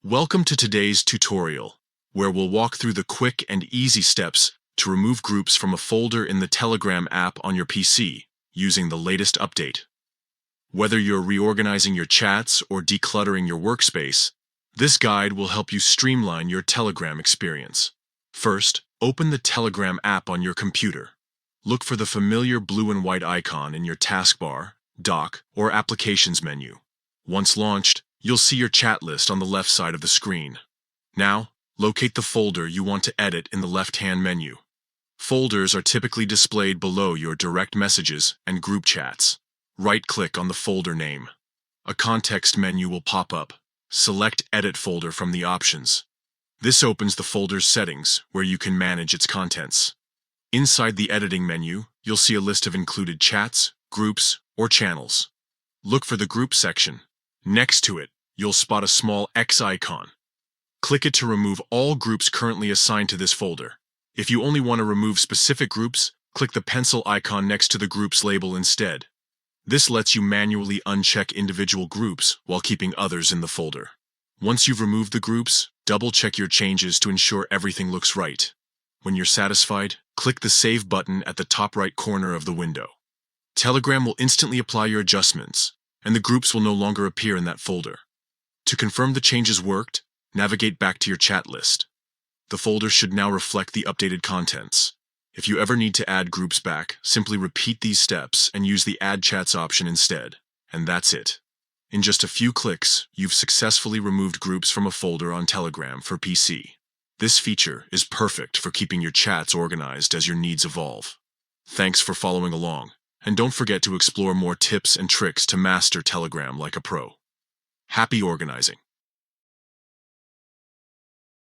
Welcome to today's tutorial, where we'll walk through the quick and easy steps to remove groups from a folder in the Telegram app on your PC using the latest update. Whether you're reorganizing your chats or decluttering your workspace, this guide will help you streamline your Telegram experience. First, open the Telegram app on your computer. Look for the familiar blue and white icon in your taskbar, dock, or applications menu. Once launched, you'll see your chat list on the left side of the screen. Now, locate the folder you want to edit in the left-hand menu. Folders are typically displayed below your direct messages and group chats. Right-click on the folder name. A context menu will pop up. Select Edit Folder from the options. This opens the folder's settings, where you can manage its contents. Inside the editing menu, you'll see a list of included chats, groups, or channels. Look for the Group section. Next to it, you'll spot a small X icon. Click it to remove all groups currently assigned to this folder. If you only want to remove specific groups, click the pencil icon next to the Groups label instead. This lets you manually uncheck individual groups while keeping others in the folder. Once you've removed the groups, double-check your changes to ensure everything looks right. When you're satisfied, click the Save button at the top right corner of the window. Telegram will instantly apply your adjustments, and the groups will no longer appear in that folder. To confirm the changes worked, navigate back to your chat list. The folder should now reflect the updated contents. If you ever need to add groups back, simply repeat these steps and use the Add Chats option instead. And that's it. In just a few clicks, you've successfully removed groups from a folder on Telegram for PC. This feature is perfect for keeping your chats organized as your needs evolve. Thanks for following along, and don't forget to explore more tips and tricks to master Telegram like a pro. Happy organizing!